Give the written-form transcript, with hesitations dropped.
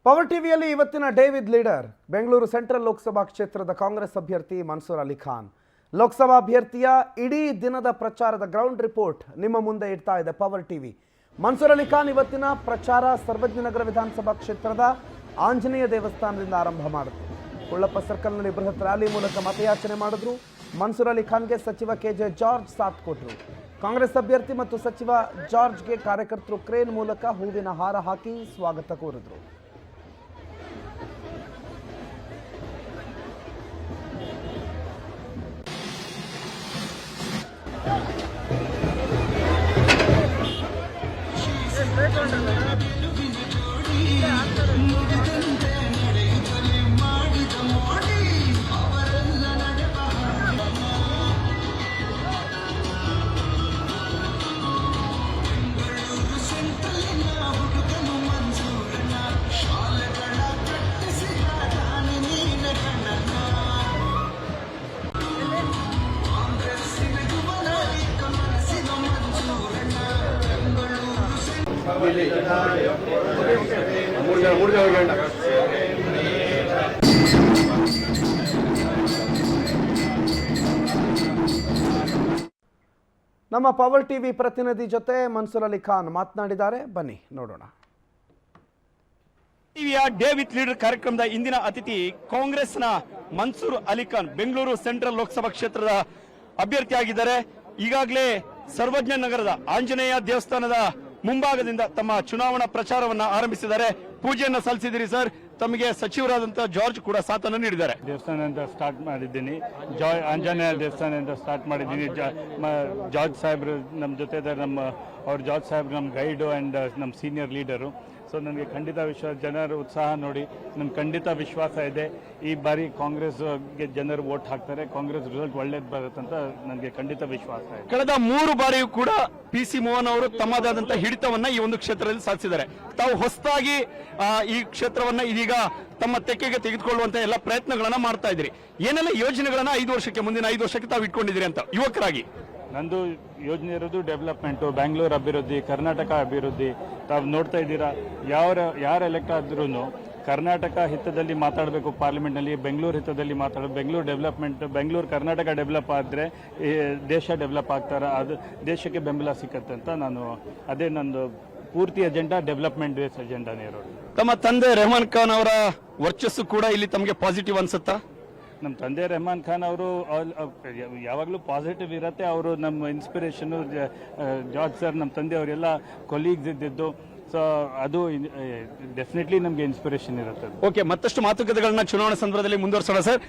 Power ಟಿವಿಯಲ್ಲಿ ಇವತ್ತಿನ day with leader Bengaluru central Lok Sabha ಕ್ಷೇತ್ರದ ಕಾಂಗ್ರೆಸ್ ಅಭ್ಯರ್ಥಿ ಮನ್ಸೂರ್ ಅಲಿ ಖಾನ್. ಲೋಕಸಭಾ ಅಭ್ಯರ್ಥಿಯ ಇಡೀ ದಿನದ ಪ್ರಚಾರದ ಗ್ರೌಂಡ್ ರಿಪೋರ್ಟ್ ನಿಮ್ಮ ಮುಂದೆ ಇಡ್ತಾ ಇದೆ ಪವರ್ ಟಿವಿ. ಮನ್ಸೂರ್ ಅಲಿ ಖಾನ್ ಇವತ್ತಿನ ಪ್ರಚಾರ ಸರ್ವಜ್ಞನಗರ ವಿಧಾನಸಭಾ ಕ್ಷೇತ್ರದ ಆಂಜನೇಯ ದೇವಸ್ಥಾನದಿಂದ ಆರಂಭ ಮಾಡಿದ್ರು. ಉಳ್ಳಪ್ಪ ಸರ್ಕಲ್ನಲ್ಲಿ ಬೃಹತ್ ರ್ಯಾಲಿ ಮೂಲಕ ಮತಯಾಚನೆ ಮಾಡಿದ್ರು. ಮನ್ಸೂರ್ ಅಲಿ ಖಾನ್ಗೆ ಸಚಿವ ಕೆಜೆ ಜಾರ್ಜ್ ಸಾಥ್ ಕೊಟ್ಟರು. ಕಾಂಗ್ರೆಸ್ ಅಭ್ಯರ್ಥಿ ಮತ್ತು ಸಚಿವ ಜಾರ್ಜ್ಗೆ ಕಾರ್ಯಕರ್ತರು ಕ್ರೇನ್ ಮೂಲಕ ಹೂವಿನ ಹಾರ ಹಾಕಿ ಸ್ವಾಗತ ಕೋರಿದ್ರು. ನಮ್ಮ ಪವರ್ ಟಿವಿ ಪ್ರತಿನಿಧಿ ಜೊತೆ ಮನ್ಸೂರ್ ಅಲಿ ಖಾನ್ ಮಾತನಾಡಿದ್ದಾರೆ, ಬನ್ನಿ ನೋಡೋಣ. ಟಿವಿಯ ಡೇ ವಿತ್ ಲೀಡರ್ ಕಾರ್ಯಕ್ರಮದ ಇಂದಿನ ಅತಿಥಿ ಕಾಂಗ್ರೆಸ್ನ ಮನ್ಸೂರ್ ಅಲಿ ಖಾನ್ ಬೆಂಗಳೂರು ಸೆಂಟ್ರಲ್ ಲೋಕಸಭಾ ಕ್ಷೇತ್ರದ ಅಭ್ಯರ್ಥಿಯಾಗಿದ್ದಾರೆ. ಈಗಾಗಲೇ ಸರ್ವಜ್ಞ ನಗರದ ಆಂಜನೇಯ ದೇವಸ್ಥಾನದ ಮುಂಭಾಗದಿಂದ ತಮ್ಮ ಚುನಾವಣಾ ಪ್ರಚಾರವನ್ನ ಆರಂಭಿಸಿದ್ದಾರೆ. ಪೂಜೆಯನ್ನ ಸಲ್ಲಿಸಿದಿರಿ ಸರ್. ತಮಗೆ ಸಚಿವರಾದಂತಹ ಜಾರ್ಜ್ ಕೂಡ ಸಾಥನ್ನು ನೀಡಿದ್ದಾರೆ. ದೇವಸ್ಥಾನದಿಂದ ಸ್ಟಾರ್ಟ್ ಮಾಡಿದ್ದೀನಿ, ಆಂಜನೇಯ ದೇವಸ್ಥಾನದಿಂದ ಸ್ಟಾರ್ಟ್ ಮಾಡಿದ್ದೀನಿ. ಜಾರ್ಜ್ ಸಾಹೇಬ್ರು ನಮ್ಮ ಜೊತೆ ಇದ್ದಾರೆ. ಅವ್ರ ಜಾರ್ಜ್ ಸಾಹೇಬ್ರು ನಮ್ಮ ಗೈಡು ಆ್ಯಂಡ್ ನಮ್ಮ ಸೀನಿಯರ್ ಲೀಡರು. ಸೊ ನನಗೆ ಖಂಡಿತ ವಿಶ್ವಾಸ, ಜನರ ಉತ್ಸಾಹ ನೋಡಿ ನಮ್ಗೆ ಖಂಡಿತ ವಿಶ್ವಾಸ ಇದೆ. ಈ ಬಾರಿ ಕಾಂಗ್ರೆಸ್ಗೆ ಜನರು ವೋಟ್ ಹಾಕ್ತಾರೆ, ಕಾಂಗ್ರೆಸ್ ರಿಸಲ್ಟ್ ಒಳ್ಳೇದು ಬರುತ್ತಂತ ನನಗೆ ಖಂಡಿತ ವಿಶ್ವಾಸ ಇದೆ. ಕಳೆದ 3 ಬಾರಿಯೂ ಕೂಡ PC ಮೋಹನ್ ಅವರು ತಮ್ಮದಾದಂತಹ ಹಿಡಿತವನ್ನ ಈ ಒಂದು ಕ್ಷೇತ್ರದಲ್ಲಿ ಸಾಧಿಸಿದ್ದಾರೆ. ತಾವು ಹೊಸದಾಗಿ ಈ ಕ್ಷೇತ್ರವನ್ನ ಇದೀಗ ತಮ್ಮ ತೆಕ್ಕೆಗೆ ತೆಗೆದುಕೊಳ್ಳುವಂತ ಎಲ್ಲ ಪ್ರಯತ್ನಗಳನ್ನ ಮಾಡ್ತಾ ಇದ್ದೀರಿ. ಏನೆಲ್ಲ ಯೋಜನೆಗಳನ್ನ 5 ವರ್ಷಕ್ಕೆ ಮುಂದಿನ 5 ವರ್ಷಕ್ಕೆ ತಾವು ಇಟ್ಕೊಂಡಿದ್ದೀರಿ ಅಂತ ಯುವಕರಾಗಿ? ನಂದು ಯೋಜನೆ ಇರೋದು ಡೆವಲಪ್ಮೆಂಟು, ಬ್ಯಾಂಗ್ಳೂರು ಅಭಿವೃದ್ಧಿ, ಕರ್ನಾಟಕ ಅಭಿವೃದ್ಧಿ. ತಾವು ನೋಡ್ತಾ ಇದ್ದೀರಾ, ಯಾರು ಎಲೆಕ್ಟ್ ಆದ್ರೂ ಕರ್ನಾಟಕ ಹಿತದಲ್ಲಿ ಮಾತಾಡಬೇಕು ಪಾರ್ಲಿಮೆಂಟ್ನಲ್ಲಿ, ಬೆಂಗಳೂರು ಹಿತದಲ್ಲಿ ಮಾತಾಡಬೇಕು. ಬೆಂಗಳೂರು ಡೆವಲಪ್ಮೆಂಟ್, ಬೆಂಗಳೂರು ಕರ್ನಾಟಕ ಡೆವಲಪ್ ಆದರೆ ದೇಶ ಡೆವಲಪ್ ಆಗ್ತಾರೆ, ಅದು ದೇಶಕ್ಕೆ ಬೆಂಬಲ ಸಿಕ್ಕತ್ತೆ ಅಂತ ಅದೇ ನಂದು ಪೂರ್ತಿ ಅಜೆಂಡಾ ಡೆವಲಪ್ಮೆಂಟ್ ಬೇಸ್ ಅಜೆಂಡಾನೇ ಇರೋದು. ತಮ್ಮ ತಂದೆ ರೆಹಮಾನ್ ಖಾನ್ ಅವರ ವರ್ಚಸ್ಸು ಕೂಡ ಇಲ್ಲಿ ತಮಗೆ ಪಾಸಿಟಿವ್ ಅನ್ಸುತ್ತಾ? ನಮ್ಮ ತಂದೆ ರೆಹಮಾನ್ ಖಾನ್ ಅವರು ಯಾವಾಗಲೂ ಪಾಸಿಟಿವ್ ಇರುತ್ತೆ. ಅವರು ನಮ್ಮ ಇನ್ಸ್ಪಿರೇಷನು, ಜಾರ್ಜ್ ಸರ್ ನಮ್ಮ ತಂದೆ ಅವರೆಲ್ಲ ಕೊಲೀಗ್ಸ್ ಇದ್ದಿದ್ದು. ಸೊ ಅದು ಡೆಫಿನೆಟ್ಲಿ ನಮಗೆ ಇನ್ಸ್ಪಿರೇಷನ್ ಇರುತ್ತೆ. ಓಕೆ, ಮತ್ತಷ್ಟು ಮಾತುಕತೆಗಳನ್ನ ಚುನಾವಣಾ ಸಂದರ್ಭದಲ್ಲಿ ಮುಂದುವರಿಸೋಣ ಸರ್.